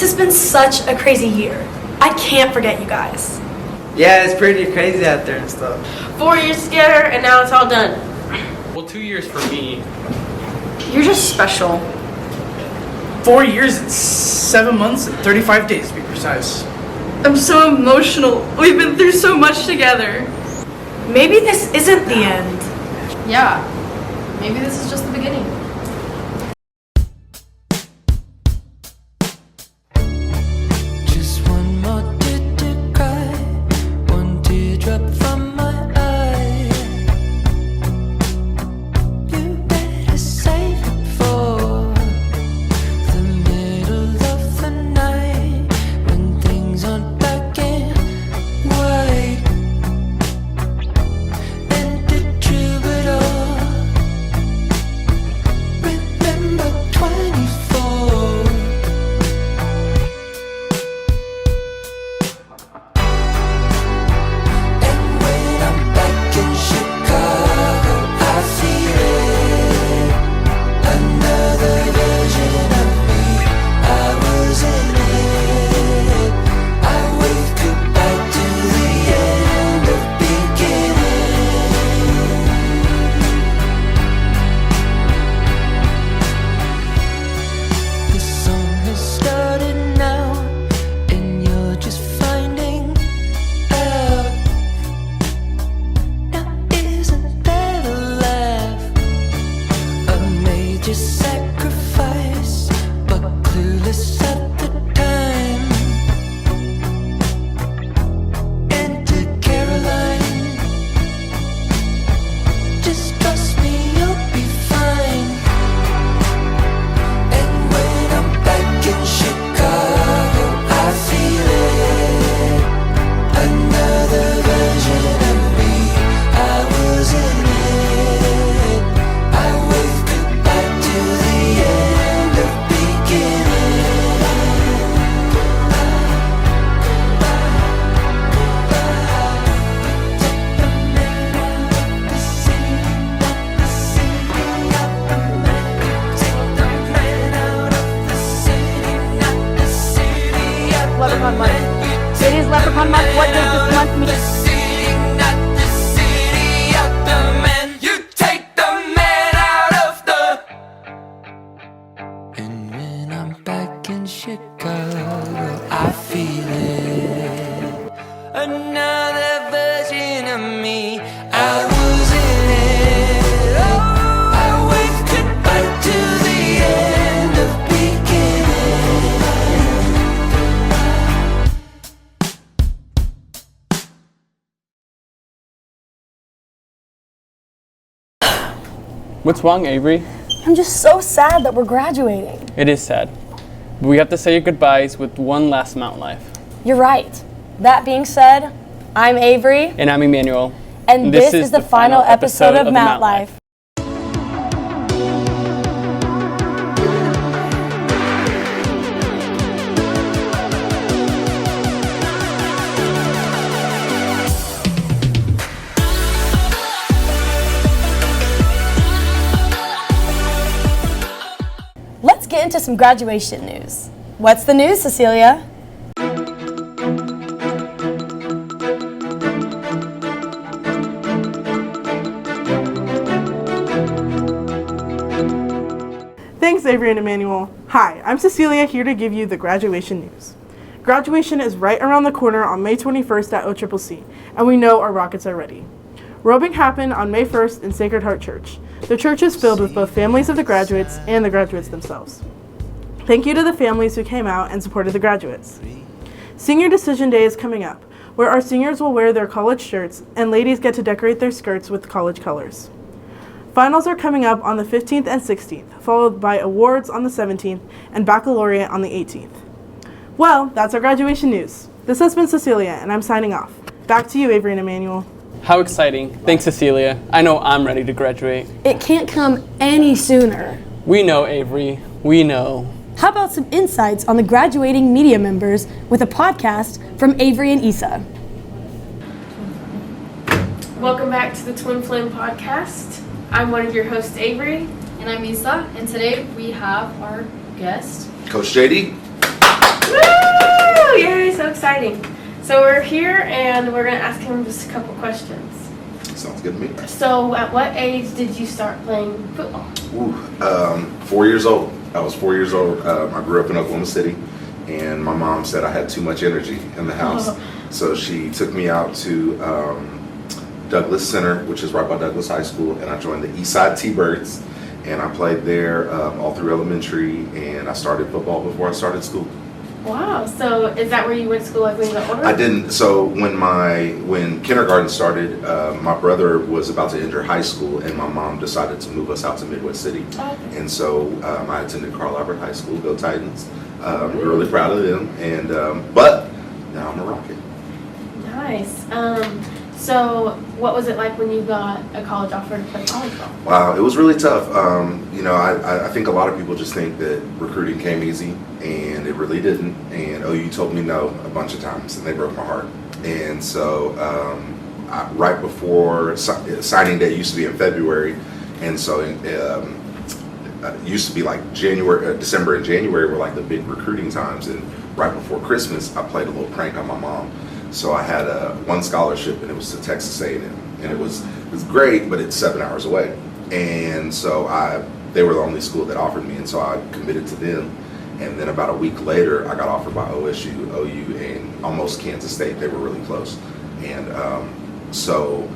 has been such a crazy year. I can't forget you guys. Yeah, it's pretty crazy out there and stuff. 4 years together, and now it's all done. Well, 2 years for me. You're just special. 4 years and 7 months and 35 days, to be precise. I'm so emotional. We've been through so much together. Maybe this isn't the end. Yeah, maybe this is just the beginning. Just one more tear to cry, one teardrop from my eye. You better save it for the middle of the night, when things aren't black and white. And the troubadour, remember 24. And when I'm back in Chicago, I feel it. Another version of me, I was in it. I wave goodbye to the end of beginning. The song has started now, and you're just finding out. Now isn't that a laugh? A major sacrifice, but clueless at the time. And to Caroline, just trust me, you'll be fine. And when I'm back in Chicago, I feel it. Another version of me, I was in it. I wave goodbye to the end of Leprechaun Month. It is Leprechaun Month. What does this month mean? And when I'm back in Chicago, I feel it. Another version of me, I was in it. Oh, I wave goodbye to the end of beginning. What's wrong, Avery? I'm just so sad that we're graduating. It is sad. But we have to say your goodbyes with one last mountain life. You're right. That being said, I'm Avery, And I'm Emmanuel. and this is the final episode of Mount Life. Let's get into some graduation news. What's the news, Cecilia? Thanks, Avery and Emmanuel. Hi, I'm Cecilia, here to give you the graduation news. Graduation is right around the corner on May 21st at OCCC, and we know our rockets are ready. Robing happened on May 1st in Sacred Heart Church. The church is filled with both families of the graduates and the graduates themselves. Thank you to the families who came out and supported the graduates. Senior Decision Day is coming up, where our seniors will wear their college shirts and ladies get to decorate their skirts with college colors. Finals are coming up on the 15th and 16th, followed by awards on the 17th and baccalaureate on the 18th. Well, that's our graduation news. This has been Cecilia, and I'm signing off. Back to you, Avery and Emmanuel. How exciting. Thanks, Cecilia. I know I'm ready to graduate. It can't come any sooner. We know, Avery. We know. How about some insights on the graduating media members with a podcast from Avery and Issa? Welcome back to the Twin Flame Podcast. I'm one of your hosts, Avery. And I'm Issa, and today we have our guest. Coach Jie. so exciting. So we're here and we're going to ask him just a couple questions. Sounds good to me. So at what age did you start playing football? 4 years old. I was 4 years old. I grew up in Oklahoma City, and my mom said I had too much energy in the house. So she took me out to Douglas Center, which is right by Douglas High School, and I joined the Eastside T-Birds, and I played there all through elementary, and I started football before I started school. Wow. So is that where you went to school, like when you got older? I didn't. So when kindergarten started, my brother was about to enter high school, and my mom decided to move us out to Midwest City. Okay. And so I attended Carl Albert High School. Go Titans! We're really proud of them. And but now I'm a Rocket. Nice. So what was it like when you got a college offer to play volleyball? Wow, it was really tough. I think a lot of people just think that recruiting came easy, and it really didn't. And OU told me no a bunch of times, and they broke my heart. And so right before signing day used to be in February, and so it used to be like December and January were like the big recruiting times. And right before Christmas, I played a little prank on my mom. So I had one scholarship, and it was to Texas A&M, and it was great, but it's 7 hours away. And so they were the only school that offered me, and so I committed to them. And then about a week later, I got offered by OSU, OU, and almost Kansas State. They were really close. And so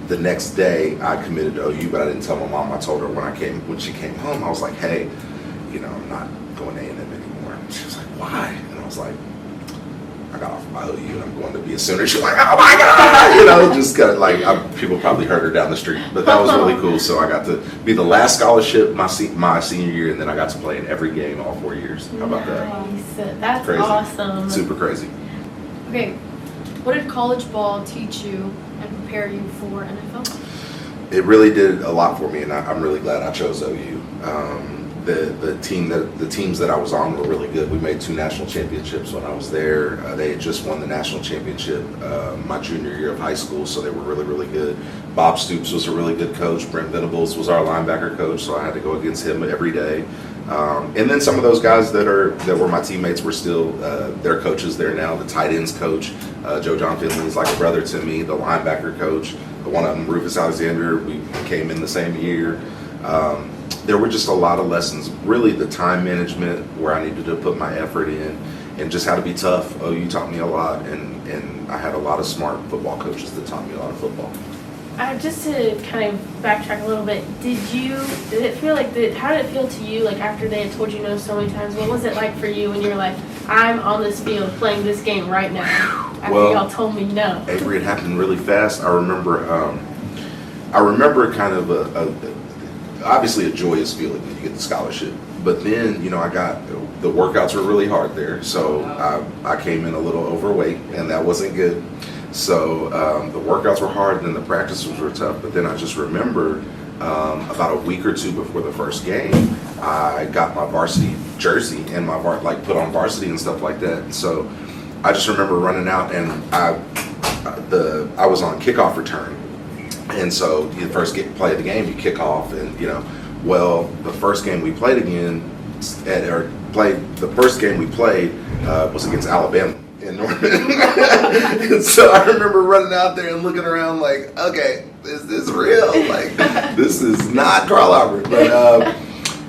the next day, I committed to OU, but I didn't tell my mom. I told her when she came home, I was like, hey, I'm not going to A&M anymore. And she was like, why? And I was like, I got offered by OU, and I'm going to be a Sooner. She's like, oh my God, just kind of like, people probably heard her down the street, but that was really cool. So I got to be the last scholarship my senior year, and then I got to play in every game all 4 years. How about that? Nice. That's crazy. Awesome. Super crazy. Okay, what did college ball teach you and prepare you for NFL? It really did a lot for me, and I'm really glad I chose OU. The teams that I was on were really good. We made 2 national championships when I was there. They had just won the national championship my junior year of high school, so they were really, really good. Bob Stoops was a really good coach. Brent Venables was our linebacker coach, so I had to go against him every day. And then some of those guys that were my teammates were still their coaches there now. The tight ends coach, Joe John Finley, is like a brother to me. The linebacker coach, one of them, Rufus Alexander, we came in the same year. There were just a lot of lessons, really the time management where I needed to put my effort in, and just how to be tough. OU taught me a lot, and I had a lot of smart football coaches that taught me a lot of football. Just to kind of backtrack a little bit, how did it feel to you, like after they had told you no so many times? What was it like for you when you were like, I'm on this field playing this game right now, after y'all told me no? Avery, it happened really fast. I remember kind of obviously a joyous feeling when you get the scholarship, but then I got the workouts were really hard there, so I came in a little overweight, and that wasn't good. So the workouts were hard, and then the practices were tough. But then I just remember about a week or two before the first game, I got my varsity jersey and my put on varsity and stuff like that. And so I just remember running out, and I was on kickoff return. And so you first play the game, you kick off, and the first game we played the first game we played was against Alabama in Norman. And so I remember running out there and looking around like, okay, is this real? Like, this is not Carl Albert. But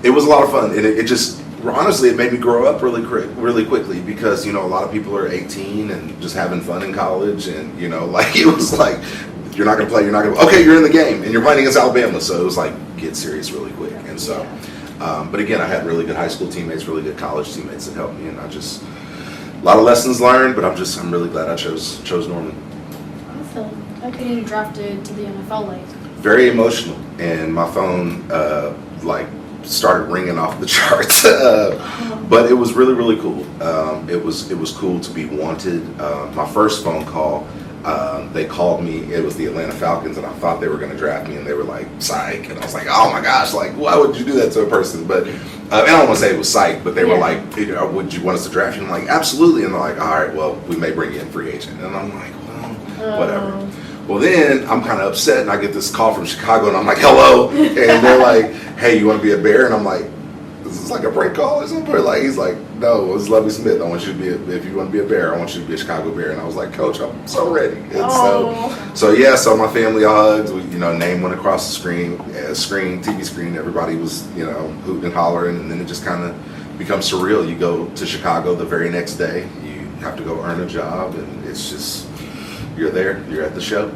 it was a lot of fun, and it just honestly it made me grow up really quickly, because a lot of people are 18 and just having fun in college, and it was like, you're not going to play, okay, you're in the game, and you're playing against Alabama, so it was like, get serious really quick. And so, but again, I had really good high school teammates, really good college teammates that helped me, and a lot of lessons learned, but I'm really glad I chose Norman. Awesome. How could you get drafted to the NFL late? Very emotional, and my phone started ringing off the charts, but it was really, really cool. It was cool to be wanted. My first phone call, they called me. It was the Atlanta Falcons, and I thought they were going to draft me, and they were like, psych. And I was like, oh my gosh, like, why would you do that to a person? But and I don't want to say it was psych, but they were like, would you want us to draft you? And I'm like, absolutely. And they're like, all right, well, we may bring you in free agent. And I'm like, well, whatever. Well, then I'm kind of upset, and I get this call from Chicago, and I'm like, hello. And they're like, hey, you want to be a Bear? And I'm like, is this like a prank call or something? Like, he's like, no, it's Lovie Smith. I want you to be, if you want to be a Bear, I want you to be a Chicago Bear. And I was like, Coach, I'm so ready. And so my family hugs. We, name went across the screen, TV screen. Everybody was, hooting and hollering, and then it just kind of becomes surreal. You go to Chicago the very next day. You have to go earn a job, and it's just, you're there. You're at the show.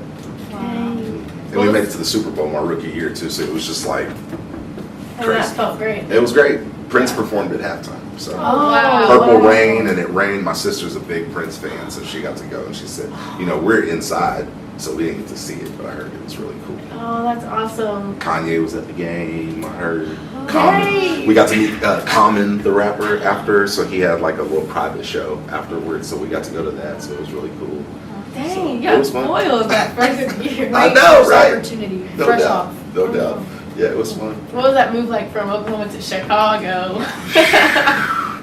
And we made it to the Super Bowl my rookie year too, so it was just like And crazy. that felt great. It was great. Prince performed at halftime. So wow. Purple Rain, and it rained. My sister's a big Prince fan, so she got to go, and she said, we're inside, so we didn't get to see it, but I heard it was really cool. Oh, that's awesome. Kanye was at the game. I heard Hey. Common. We got to meet Common, the rapper, after, so he had like a little private show afterwards, so we got to go to that, so it was really cool. Dang, you it got was fun. spoiled that first year. I know, right? Opportunity. No Fresh doubt. off. No doubt. Yeah, it was fun. What was that move like from Oklahoma to Chicago?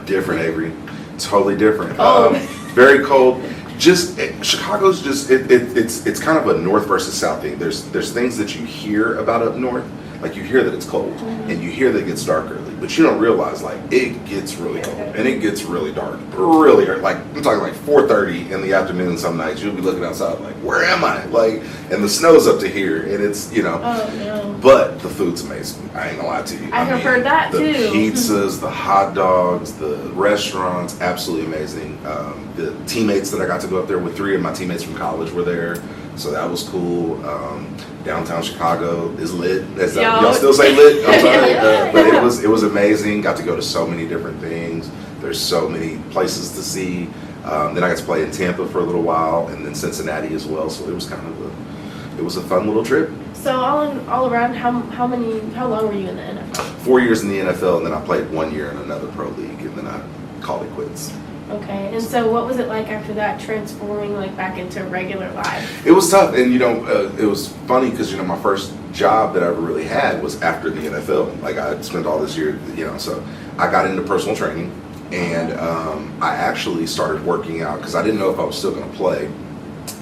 Different, Avery. Totally different. Cold. Very cold. Chicago's just it's kind of a north versus south thing. There's things that you hear about up north, like you hear that it's cold, and you hear that it gets dark early, but you don't realize like it gets really cold and it gets really dark really early. Like I'm talking like 4:30 in the afternoon. Some nights you'll be looking outside like, where am I? Like, and the snow's up to here, and it's Oh no. But the food's amazing. I ain't gonna lie to you. I've heard that the too. Pizzas, the hot dogs, the restaurants, absolutely amazing. The teammates that I got to go up there with, 3 of my teammates from college were there, so that was cool. Downtown Chicago is lit. Y'all still say lit? I'm sorry, but it was amazing. Got to go to so many different things. There's so many places to see. Then I got to play in Tampa for a little while, and then Cincinnati as well. So it was kind of it was a fun little trip. So all around, how long were you in the NFL? 4 years in the NFL, and then I played 1 year in another pro league, and then I called it quits. Okay, and so what was it like after that, transforming like back into regular life? It was tough, and it was funny because my first job that I ever really had was after the NFL. Like I spent all this year, so I got into personal training, and I actually started working out because I didn't know if I was still going to play,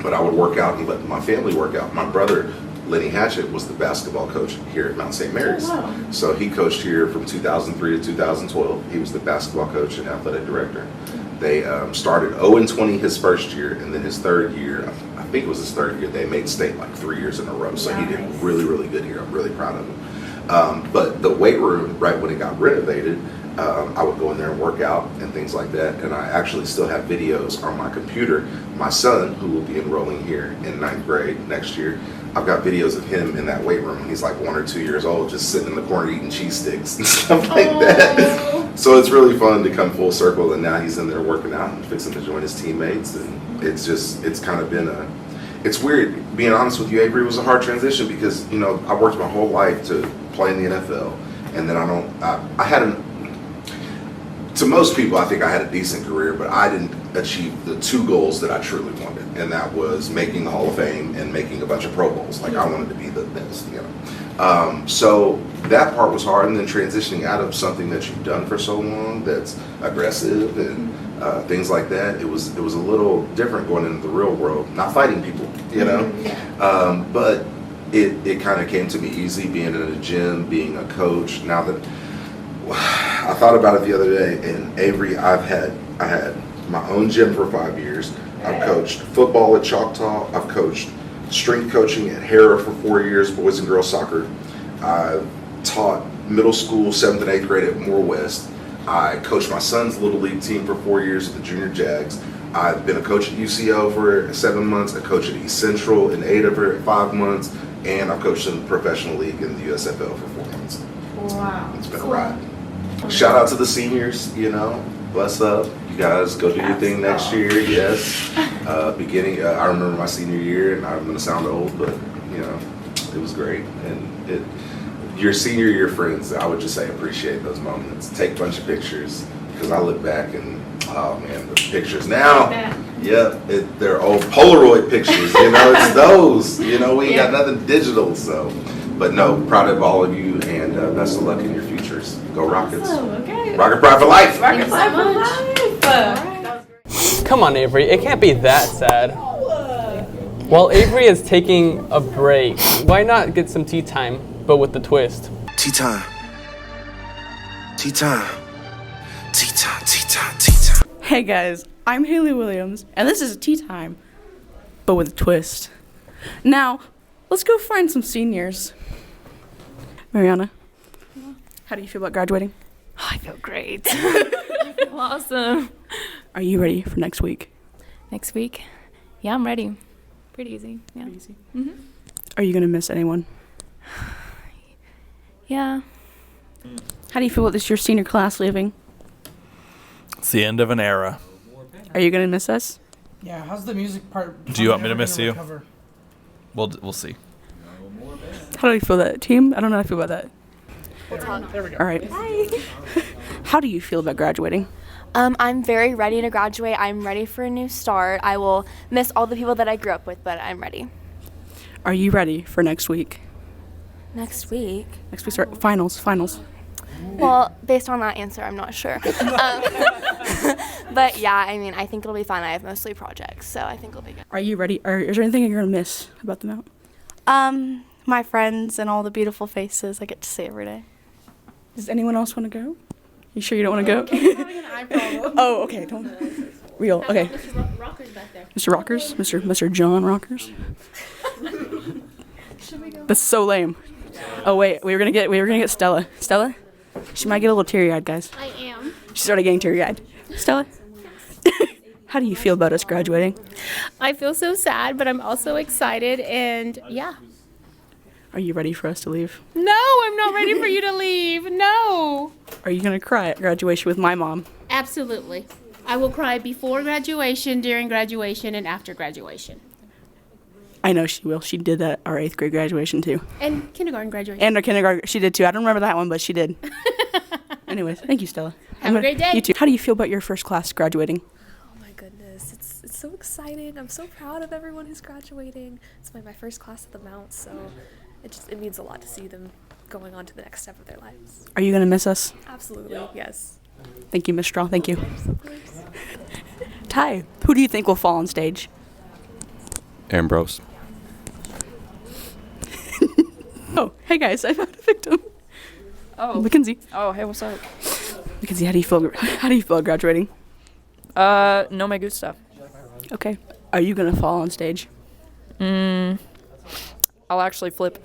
but I would work out and let my family work out. My brother, Lenny Hatchett, was the basketball coach here at Mount St. Mary's. Oh, wow. So he coached here from 2003 to 2012. He was the basketball coach and athletic director. They started 0-20 his first year, and then his third year, I think it was his third year, they made state like 3 years in a row. So he did really, really good here. I'm really proud of him. But the weight room, right when it got renovated, I would go in there and work out and things like that. And I actually still have videos on my computer. My son, who will be enrolling here in 9th grade next year, I've got videos of him in that weight room. He's like 1 or 2 years old, just sitting in the corner eating cheese sticks and stuff like that. So it's really fun to come full circle, and now he's in there working out and fixing to join his teammates. And it's kind of been it's weird. Being honest with you, Avery, it was a hard transition because, I worked my whole life to play in the NFL, and then I had to most people, I think I had a decent career, but I didn't achieve the 2 goals that I truly wanted, and that was making the Hall of Fame and making a bunch of Pro Bowls. Like, I wanted to be the best, So that part was hard, and then transitioning out of something that you've done for so long that's aggressive and things like that, it was a little different going into the real world, not fighting people, but it kind of came to me easy being in a gym, being a coach. Now that I thought about it the other day, and Avery, I had my own gym for 5 years. I've coached football at Choctaw. I've coached strength coaching at Hera for 4 years, boys and girls soccer. I've taught middle school, 7th and 8th grade at Moore West. I coached my son's little league team for 4 years at the Junior Jags. I've been a coach at UCO for 7 months. I coached at East Central in Ada for 5 months, and I've coached in the professional league in the USFL for 4 months. Wow. It's been a ride. Shout out to the seniors, bless up. You guys go do your thing next year, yes. I remember my senior year, and I'm gonna sound old, but it was great. And your senior year friends, I would just say appreciate those moments. Take a bunch of pictures, because I look back and, oh man, the pictures now, they're old Polaroid pictures, it's those, we ain't got nothing digital, so. But no, proud of all of you, and best of luck in your futures. Go Rockets. Okay. Rocket Pride for life. Rocket Pride for life. Come on, Avery. It can't be that sad. While Avery is taking a break, why not get some tea time, but with the twist? Tea time. Tea time. Tea time, tea time, tea time. Hey guys, I'm Haley Williams, and this is Tea Time, but with a twist. Now, let's go find some seniors. Mariana, how do you feel about graduating? Oh, I feel great. Awesome. Are you ready for next week? Next week? Yeah, I'm ready. Pretty easy. Yeah. Pretty easy. Are you going to miss anyone? Yeah. How do you feel about this your senior class leaving? It's the end of an era. Are you going to miss us? Yeah, how's the music part? Do you want me to miss you? Recover? We'll see. How do you feel that, team? I don't know how I feel about that. There we go. All right. Hi. How do you feel about graduating? I'm very ready to graduate. I'm ready for a new start. I will miss all the people that I grew up with, but I'm ready. Are you ready for next week? Next week? Next week start finals. Well, based on that answer, I'm not sure. But yeah, I mean, I think it'll be fun. I have mostly projects, so I think it'll be good. Are you ready? Is there anything you're going to miss about the Mount? My friends and all the beautiful faces I get to see every day. Does anyone else want to go? You sure you don't want to go? Oh, okay. Don't. Real. Okay. Mr. Rockers back there. Mr. Rockers? Mr. John Rockers? That's so lame. Oh wait, we were gonna get Stella. Stella? She might get a little teary-eyed, guys. I am. She started getting teary-eyed. Stella? How do you feel about us graduating? I feel so sad, but I'm also excited, and yeah. Are you ready for us to leave? No, I'm not ready for you to leave. No. Are you gonna cry at graduation with my mom? Absolutely. I will cry before graduation, during graduation, and after graduation. I know she will. She did that at our 8th grade graduation too. And kindergarten graduation. And our kindergarten, she did too. I don't remember that one, but she did. Anyways, thank you, Stella. Have a great day. You too. How do you feel about your first class graduating? Oh my goodness, it's so exciting. I'm so proud of everyone who's graduating. It's my first class at the Mount, so it means a lot to see them going on to the next step of their lives. Are you gonna miss us? Absolutely, yes. Thank you, Miss Straw. Thank you. Ty, who do you think will fall on stage? Ambrose. Oh, hey guys, I found a victim. Oh. Mackenzie. Oh, hey, what's up? Mackenzie, how do you feel? How do you feel about graduating? No me gusta. Okay. Are you gonna fall on stage? I'll actually flip.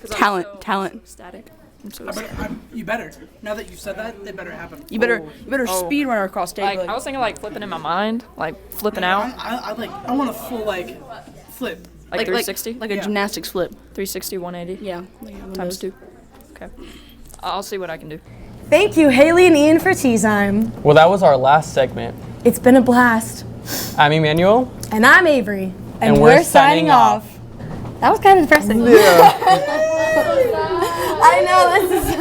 Talent. So static. I'm so static. You better. Now that you've said that, it better happen. You better speed runner across stage. Like, I was thinking like flipping in my mind, like flipping out. I want a full flip. Like 360? Like a gymnastics flip. 360, 180? Yeah. Times 2. Okay. I'll see what I can do. Thank you, Haley and Ian, for Tea Time. Well, that was our last segment. It's been a blast. I'm Emmanuel. And I'm Avery. And we're signing off. That was kind of depressing. Yeah. I know, this is